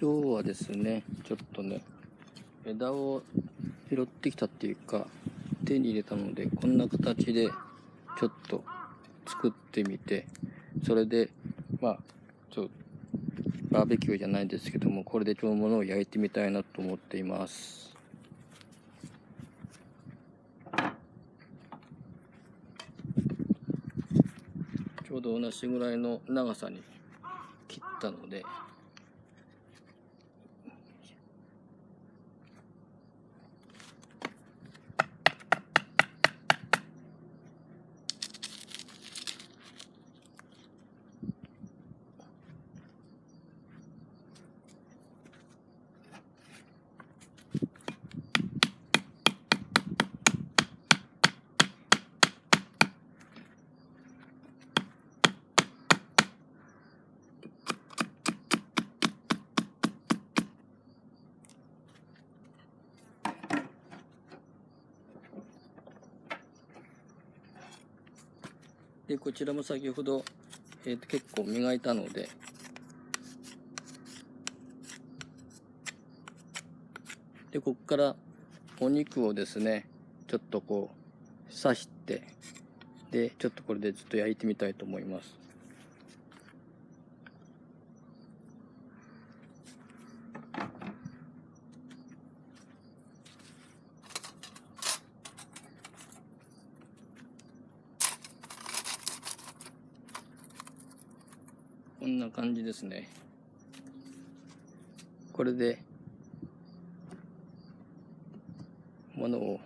今日はですね、ちょっとね、枝を拾ってきたっていうか、手に入れたので、こんな形でちょっと作ってみて、それで、バーベキューじゃないですけども、これでものを焼いてみたいなと思っています。ちょうど同じぐらいの長さに切ったので、でこちらも先ほど、結構磨いたので、こっからお肉をですね、ちょっとこう刺して、でちょっとこれでずっと焼いてみたいと思います。こんな感じですね。これでものを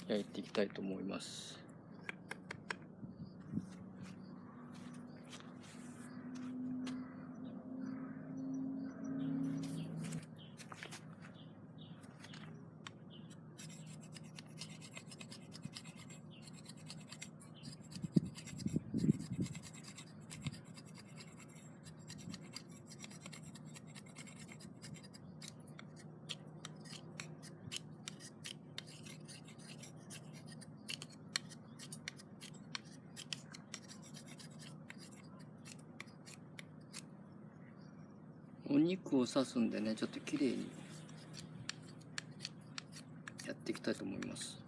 焼いていきたいと思います。お肉を刺すんでね、ちょっときれいにやっていきたいと思います。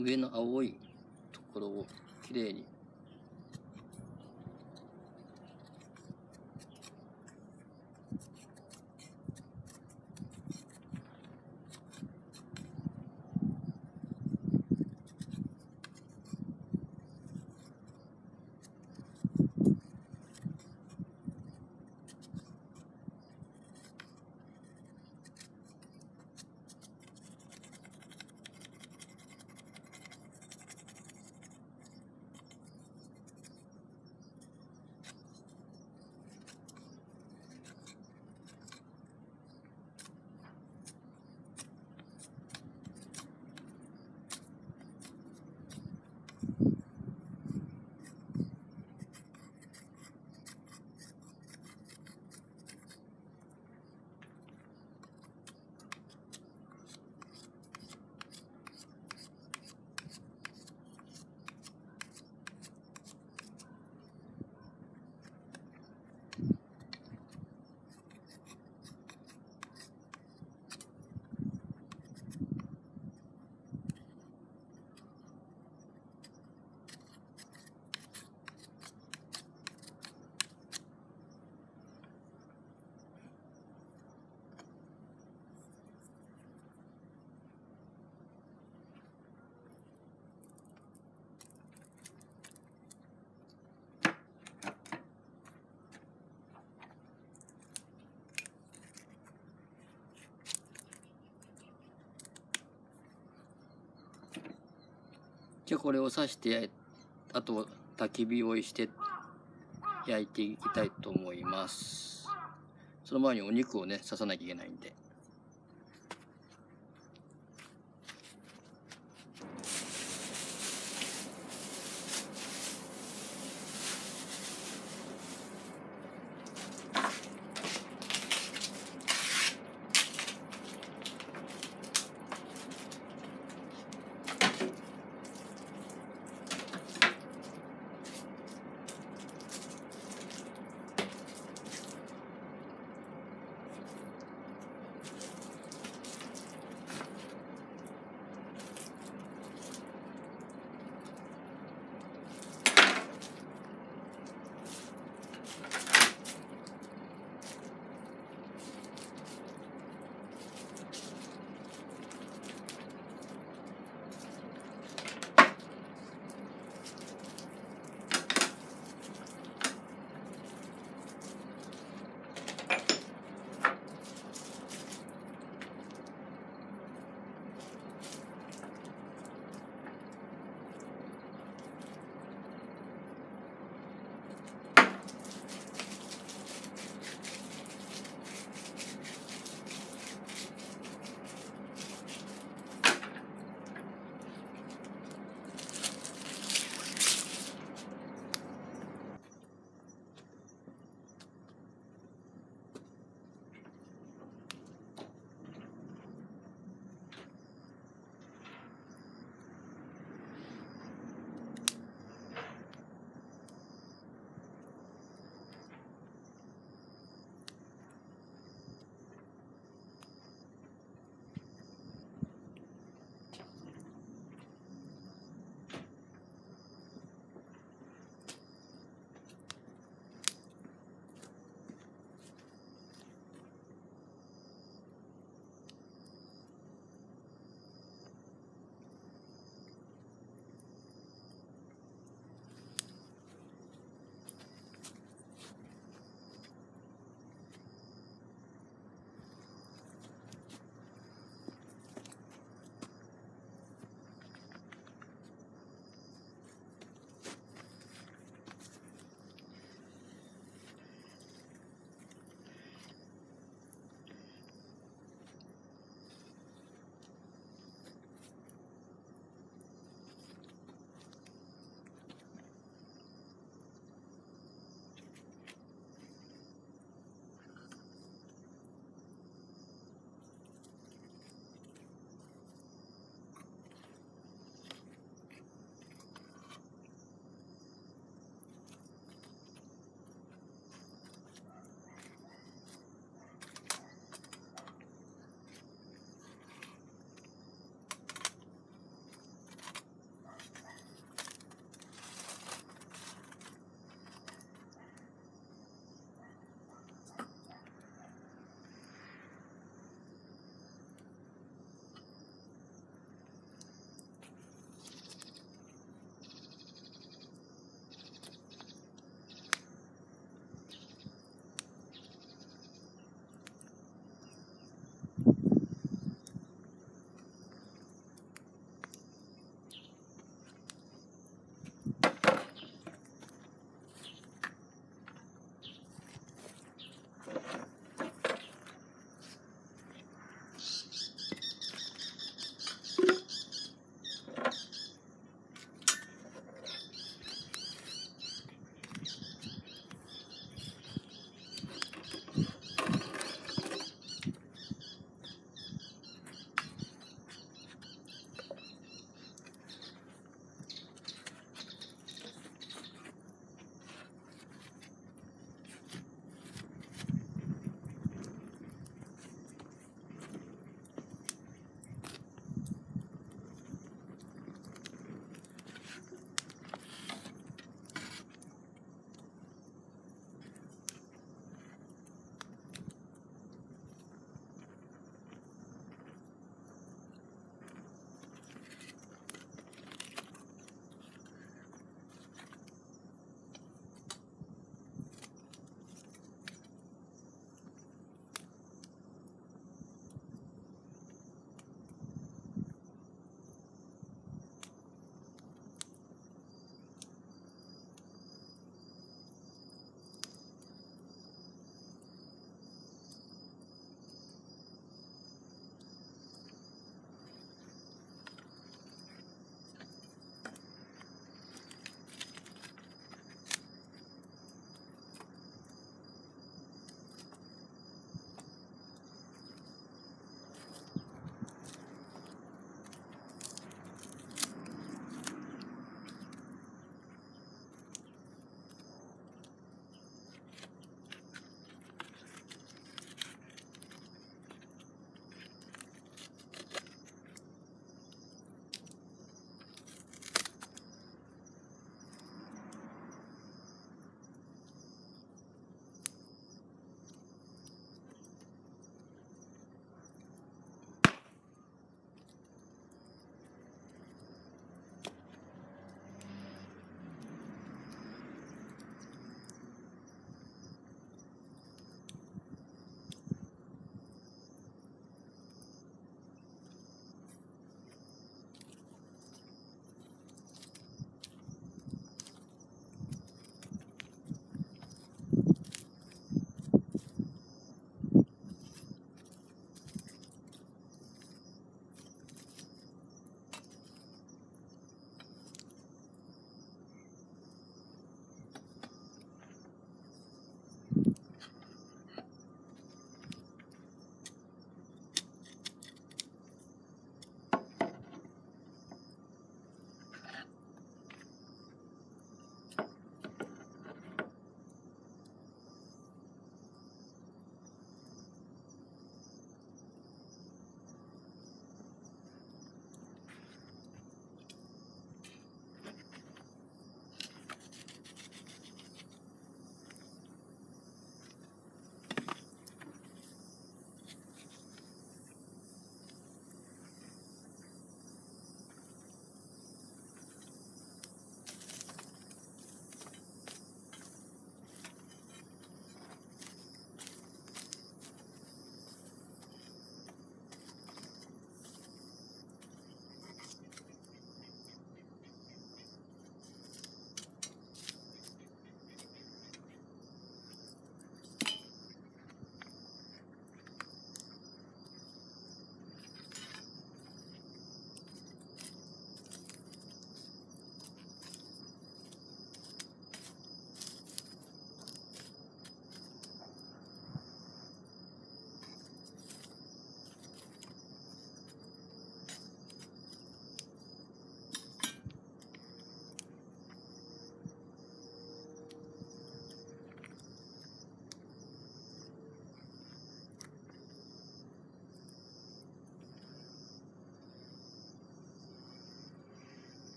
上の青いところをきれいにじゃあこれを刺してあと焚き火をして焼いていきたいと思います。その前にお肉をね刺さなきゃいけないんで。